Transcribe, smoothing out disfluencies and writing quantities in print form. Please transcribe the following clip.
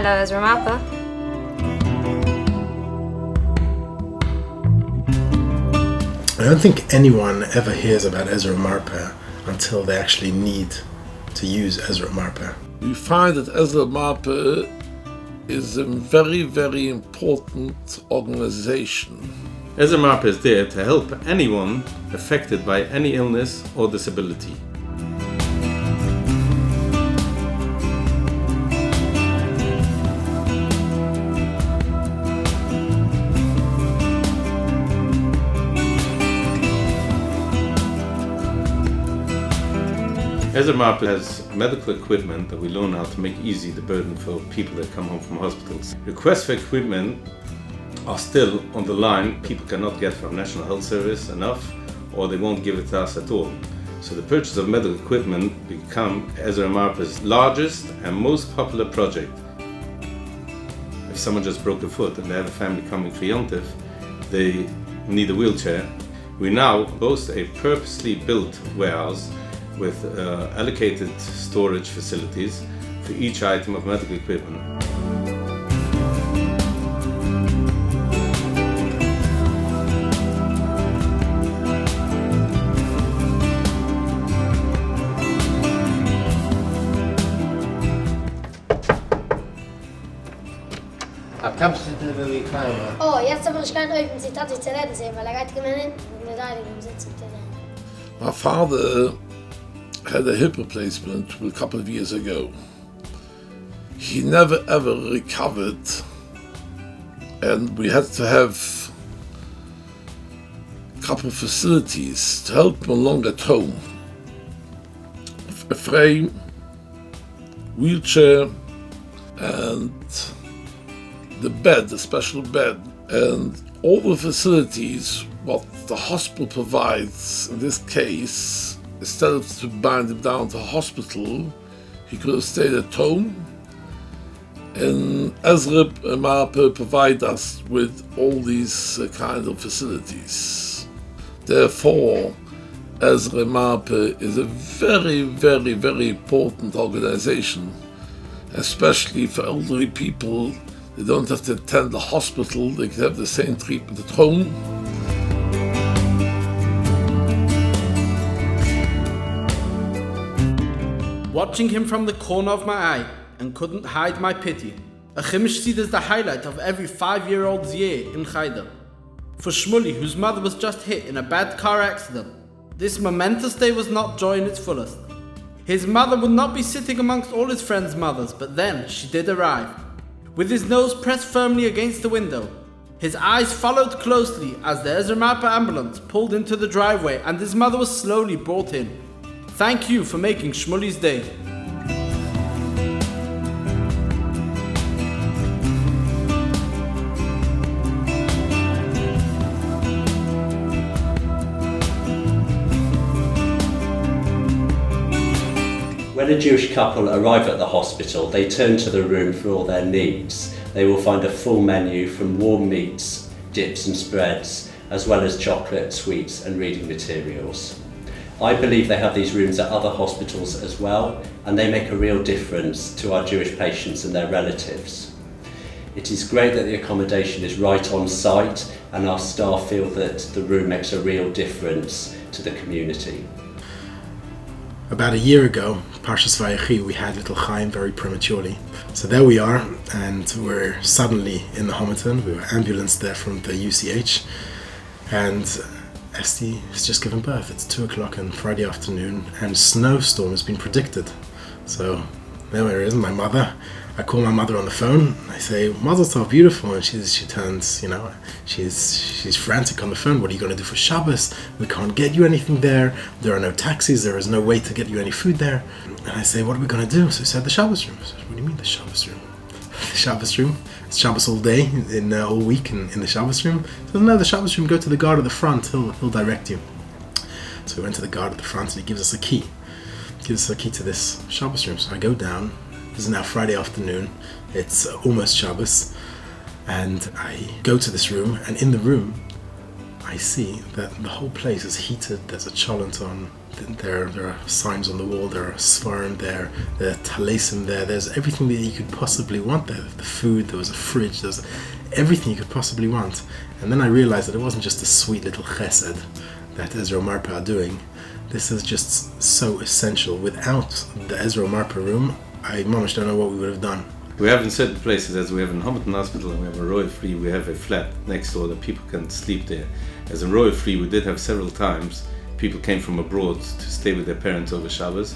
Hello, Ezra U'Marpeh. I don't think anyone ever hears about Ezra U'Marpeh until they actually need to use Ezra U'Marpeh. We find that Ezra U'Marpeh is a very, very important organization. Ezra U'Marpeh is there to help anyone affected by any illness or disability. Ezra U'Marpeh has medical equipment that we loan out to make easy the burden for people that come home from hospitals. Requests for equipment are still on the line. People cannot get from National Health Service enough, or they won't give it to us at all. So the purchase of medical equipment become Ezra U'Marpeh's largest and most popular project. If someone just broke a foot and they have a family coming for Yontif, they need a wheelchair. We now boast a purposely built warehouse with allocated storage facilities for each item of medical equipment. Oh, jetzt aber ich kann euch ein Zitat zu reden sehen, weil geht gemeint und wir da sitzen. My father had a hip replacement a couple of years ago. He never ever recovered, and we had to have a couple of facilities to help him along at home. A frame, wheelchair, and the bed, the special bed, and all the facilities what the hospital provides. In this case, instead of to bind him down to hospital, he could have stayed at home. And Ezra U'Marpeh provide us with all these kind of facilities. Therefore, Ezra U'Marpeh is a very, very, very important organization, especially for elderly people. They don't have to attend the hospital, they can have the same treatment at home. Watching him from the corner of my eye and couldn't hide my pity. A chimish seed is the highlight of every 5-year-old's year in Chayda. For Shmuley, whose mother was just hit in a bad car accident, this momentous day was not joy in its fullest. His mother would not be sitting amongst all his friends' mothers, but then she did arrive. With his nose pressed firmly against the window, his eyes followed closely as the Ezra U'Marpeh ambulance pulled into the driveway and his mother was slowly brought in. Thank you for making Shmuley's day. When a Jewish couple arrive at the hospital, they turn to the room for all their needs. They will find a full menu from warm meats, dips and spreads, as well as chocolate, sweets and reading materials. I believe they have these rooms at other hospitals as well, and they make a real difference to our Jewish patients and their relatives. It is great that the accommodation is right on site, and our staff feel that the room makes a real difference to the community. About a year ago, Parshas Vayechi, we had little Chaim very prematurely. So there we are, and we're suddenly in the Homerton. We were ambulanced there from the UCH, and Esti has just given birth. It's 2 o'clock on Friday afternoon, and snowstorm has been predicted. So there it is, my mother. I call my mother on the phone. I say, Mazel Tov, beautiful, and she turns, she's frantic on the phone. What are you going to do for Shabbos? We can't get you anything there. There are no taxis. There is no way to get you any food there. And I say, what are we going to do? So he said, the Shabbos room. I said, what do you mean the Shabbos room? The Shabbos room? It's Shabbos all day, all week in the Shabbos room. He said, no, the Shabbos room. Go to the guard at the front. He'll direct you. So we went to the guard at the front, and he gives us a key. He gives us a key to this Shabbos room. So I go down. This is now Friday afternoon. It's almost Shabbos, and I go to this room, and in the room I see that the whole place is heated. There's a cholent on, There are signs on the wall, there are svarim there, the talesim there, there's everything that you could possibly want there. The food, there was a fridge, there's everything you could possibly want. And then I realized that it wasn't just a sweet little chesed that Ezra U'Marpeh are doing. This is just so essential. Without the Ezra U'Marpeh room, I almost don't know what we would have done. We have in certain places, as we have in Homerton Hospital and we have a Royal Free, we have a flat next door that people can sleep there. As in Royal Free, we did have several times people came from abroad to stay with their parents over Shabbos.